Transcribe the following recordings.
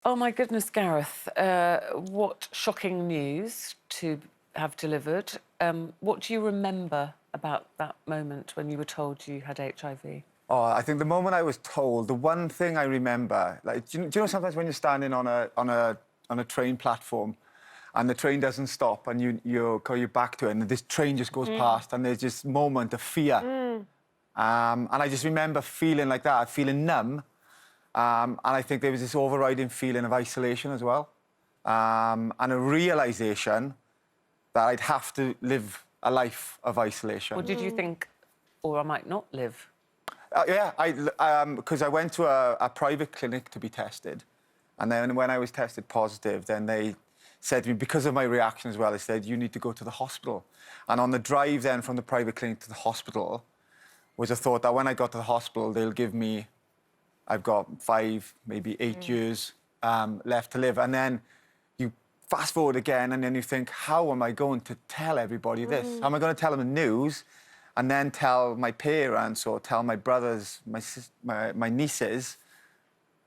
Oh, my goodness, Gareth. What shocking news to have delivered. What do you remember about that moment when you were told you had HIV? Oh, I think the moment I was told, the one thing I remember, like, do you know sometimes when you're standing on a train platform and the train doesn't stop and you call your back to it and this train just goes past and there's this moment of fear. And I just remember feeling like that, feeling numb. And I think there was this overriding feeling of isolation as well. And a realisation that I'd have to live a life of isolation. Or did you think, or I might not live? Yeah, because I went to a private clinic to be tested. And then when I was tested positive, then they said to me, because of my reaction as well, they said, you need to go to the hospital. And on the drive then from the private clinic to the hospital was a thought that when I got to the hospital, they'll give me, I've got 5, maybe 8 years left to live. And then you fast forward again and then you think, how am I going to tell everybody this? How am I going to tell them the news and then tell my parents or tell my brothers, my nieces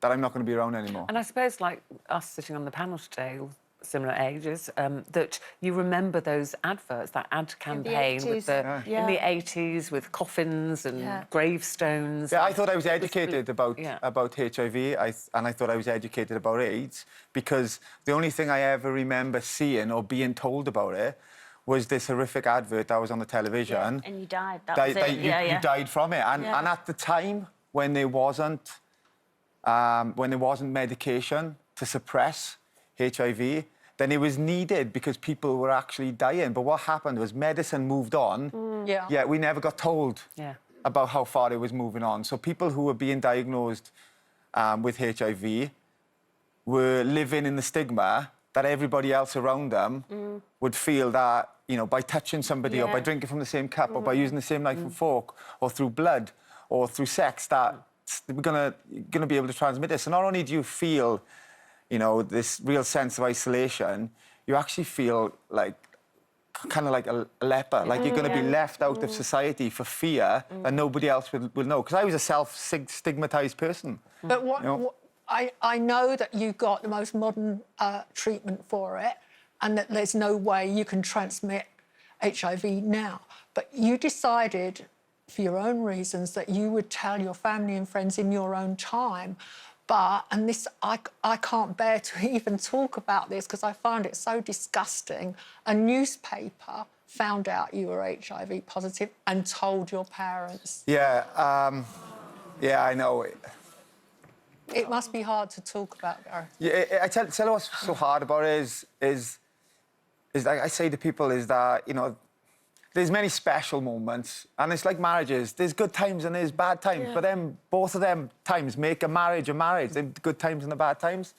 that I'm not going to be around anymore? And I suppose, like us sitting on the panel today, all similar ages, that you remember those adverts, that ad campaign in the 80s with coffins and gravestones. Yeah, I thought I was educated about HIV, and I thought I was educated about AIDS, because the only thing I ever remember seeing or being told about it was this horrific advert that was on the television. Yeah, and you died. That was it. You died from it. And at the time, when there wasn't medication to suppress HIV, then it was needed because people were actually dying. But what happened was medicine moved on, yet we never got told about how far it was moving on. So people who were being diagnosed with HIV were living in the stigma that everybody else around them would feel that, you know, by touching somebody or by drinking from the same cup or by using the same knife and fork or through blood or through sex, that we're gonna be able to transmit this. So not only do you feel, you know, this real sense of isolation, you actually feel like kind of like a leper, like you're going to be left out of society for fear that nobody else will know. Because I was a self-stigmatised person. But I know that you got the most modern treatment for it and that there's no way you can transmit HIV now. But you decided, for your own reasons, that you would tell your family and friends in your own time. But, and this, I can't bear to even talk about this because I find it so disgusting, a newspaper found out you were HIV positive and told your parents. Yeah, I know. It must be hard to talk about, Gareth. Yeah, I tell you what's so hard about it is like I say to people is that, you know, there's many special moments, and it's like marriages. There's good times and there's bad times, but then both of them times make a marriage. The good times and the bad times.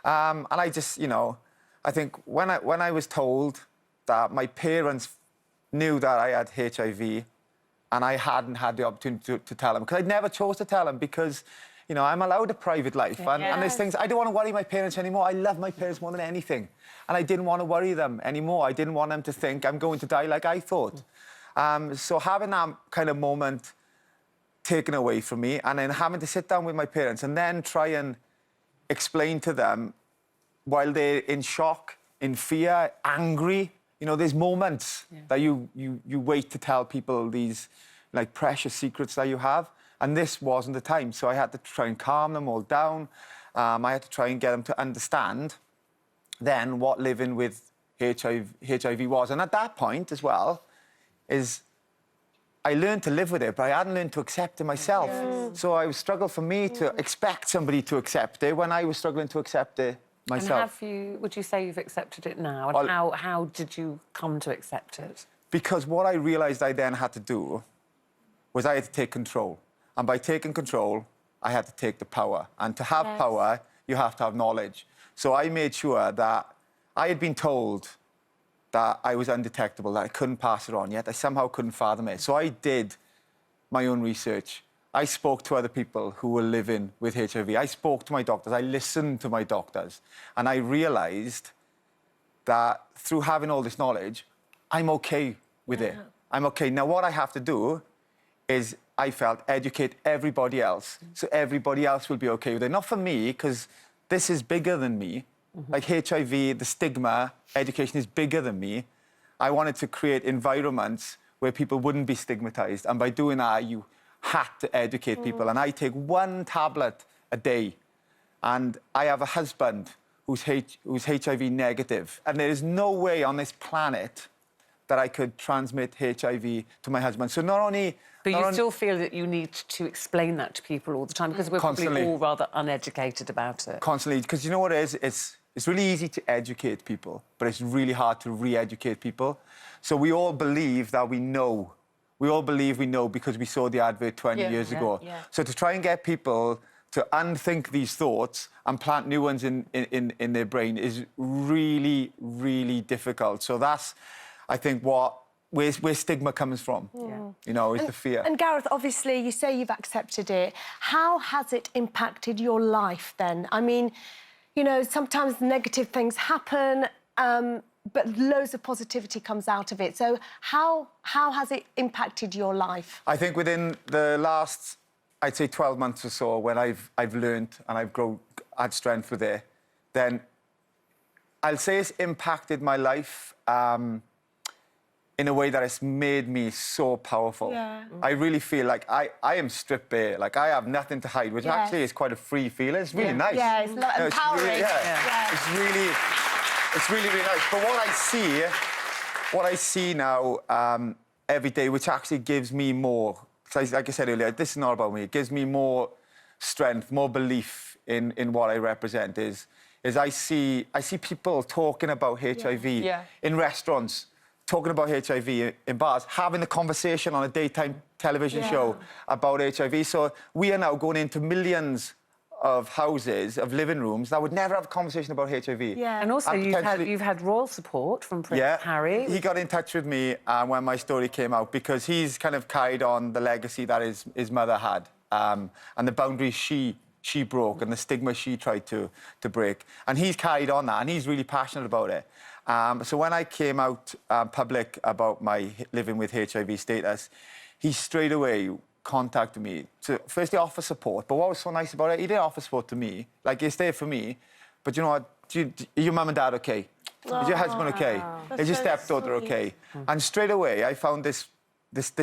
And I just, you know, I think when I was told that my parents knew that I had HIV and I hadn't had the opportunity to tell them, because I never chose to tell them because, you know, I'm allowed a private life. And there's things, I don't want to worry my parents anymore. I love my parents more than anything. And I didn't want to worry them anymore. I didn't want them to think I'm going to die like I thought. So having that kind of moment taken away from me and then having to sit down with my parents and then try and explain to them while they're in shock, in fear, angry. You know, there's moments that you wait to tell people these, like, precious secrets that you have. And this wasn't the time. So I had to try and calm them all down. I had to try and get them to understand then what living with HIV was. And at that point as well, I learned to live with it, but I hadn't learned to accept it myself. So it was a struggle for me to expect somebody to accept it when I was struggling to accept it myself. And would you say you've accepted it now? And how did you come to accept it? Because what I realised I then had to do was I had to take control. And by taking control, I had to take the power. And to have power, you have to have knowledge. So I made sure that I had been told that I was undetectable, that I couldn't pass it on, yet I somehow couldn't fathom it. So I did my own research. I spoke to other people who were living with HIV. I spoke to my doctors. I listened to my doctors. And I realised that through having all this knowledge, I'm OK with it. I'm OK. Now, what I have to do is, I felt, educate everybody else, so everybody else will be OK with it. Not for me, because this is bigger than me. Like HIV, the stigma, education is bigger than me. I wanted to create environments where people wouldn't be stigmatized. And by doing that, you had to educate people. And I take 1 tablet a day. And I have a husband who's HIV negative. And there is no way on this planet that I could transmit HIV to my husband. So not only... But you still feel that you need to explain that to people all the time because we're Constantly. probably all rather uneducated about it. Constantly, because you know what it is? It's really easy to educate people, but it's really hard to re-educate people. So we all believe that we know. We all believe we know because we saw the advert 20 years ago. Yeah. So to try and get people to unthink these thoughts and plant new ones in their brain is really, really difficult. So that's, I think, where stigma comes from, you know, is the fear. And Gareth, obviously, you say you've accepted it. How has it impacted your life then? I mean, you know, sometimes negative things happen, but loads of positivity comes out of it. So how has it impacted your life? I think within the last, I'd say 12 months or so, when I've learned and I've had strength with it, then I'll say it's impacted my life in a way that it's made me so powerful. Yeah. I really feel like I am stripped bare. Like, I have nothing to hide, which actually is quite a free feeling. It's really nice. Yeah, it's like empowering. It's really, really nice. But what I see now every day, which actually gives me more, because like I said earlier, this is not about me. It gives me more strength, more belief in what I represent, is I see people talking about HIV in restaurants, talking about HIV in bars, having the conversation on a daytime television show about HIV. So we are now going into millions of houses, of living rooms, that would never have a conversation about HIV. Yeah. And also, you've had royal support from Prince Harry. He got in touch with me when my story came out because he's kind of carried on the legacy that his mother had, and the boundaries she broke and the stigma she tried to break. And he's carried on that, and he's really passionate about it. So when I came out public about my living with HIV status, he straight away contacted me to firstly offer support. But what was so nice about it, he didn't offer support to me. Like, he's there for me. But you know what? Is your mum and dad okay? Is your husband okay? Is your stepdaughter okay? And straight away, I found this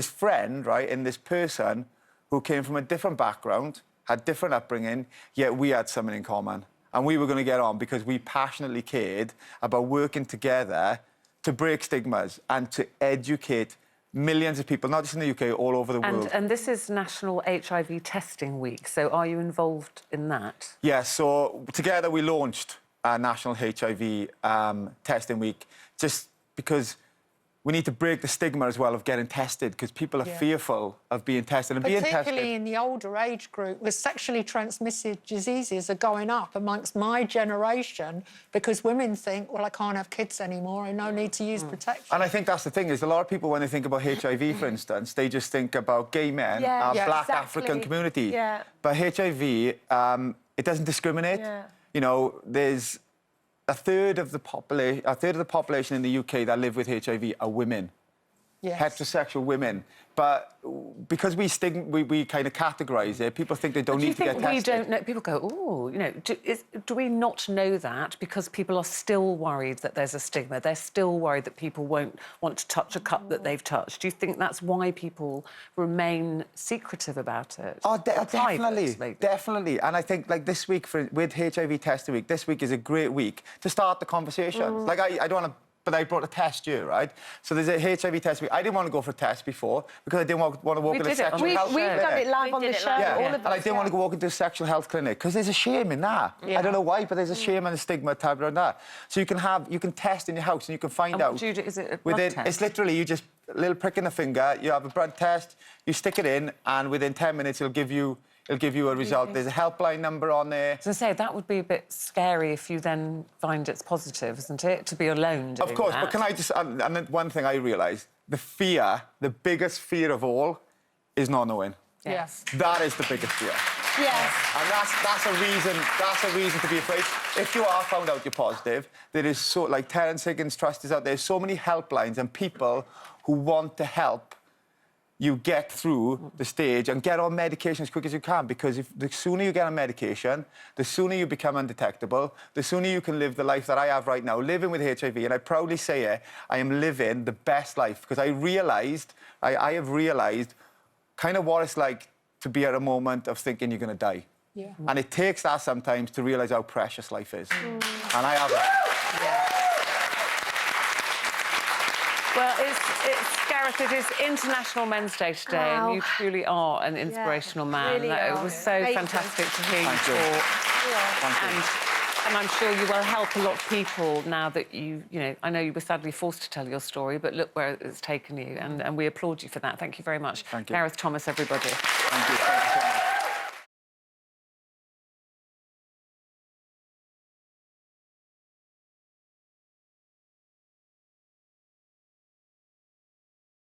friend, right, in this person who came from a different background, had different upbringing, yet we had something in common. And we were going to get on because we passionately cared about working together to break stigmas and to educate millions of people, not just in the UK, all over the world. And this is National HIV Testing Week, so are you involved in that? Yeah, so together we launched National HIV Testing Week just because we need to break the stigma as well of getting tested, because people are fearful of being tested and being tested. Particularly in the older age group, where sexually transmitted diseases are going up amongst my generation because women think, well, I can't have kids anymore and no need to use protection. And I think that's the thing, is a lot of people, when they think about HIV, for instance, they just think about gay men, black African community. Yeah. But HIV, it doesn't discriminate. Yeah. You know, there's a third of the population in the UK that live with HIV are women, heterosexual women. But because we kind of categorise it, people think they don't need to get tested. Do you think we don't know? People go, oh, you know, do we not know that because people are still worried that there's a stigma? They're still worried that people won't want to touch a cup that they've touched. Do you think that's why people remain secretive about it? Oh, definitely. And I think, like, this week with HIV Testing Week, this week is a great week to start the conversation. Like, I don't want to... But I brought a test here, right? So there's a HIV test. I didn't want to go for a test before because I didn't want to walk into a sexual health clinic. We've done it live on the show, all of us. And I didn't want to go walk into a sexual health clinic because there's a shame in that. I don't know why, but there's a shame and a stigma attached around that. So you can test in your house and you can find out. What do you do? Is it a blood test? It's literally, you just a little prick in the finger. You have a blood test. You stick it in, and within 10 minutes, it'll give you a result. There's a helpline number on there. As I say, that would be a bit scary if you then find it's positive, isn't it? To be alone doing Of course, that. but can I just... And then one thing I realised, the biggest fear of all is not knowing. Yes. That is the biggest fear. Yes. And that's a reason to be afraid. If you are found out you're positive, there is so... Like, Terence Higgins Trust is out there. There's so many helplines and people who want to help you get through the stage and get on medication as quick as you can, because the sooner you get on medication, the sooner you become undetectable, the sooner you can live the life that I have right now, living with HIV. And I proudly say it, I am living the best life, because I have realised kind of what it's like to be at a moment of thinking you're going to die. Yeah. And it takes that sometimes to realise how precious life is. And I have that. Well, it's Gareth, it is International Men's Day today, Wow. and you truly are an inspirational man. really It are. was so Amazing. fantastic to hear you Thank you. talk. Thank you. And I'm sure you will help a lot of people now that you know, I know you were sadly forced to tell your story, but look where it's taken you, and we applaud you for that. Thank you very much. Thank you. Gareth Thomas, everybody. Thank you. Thank you so much.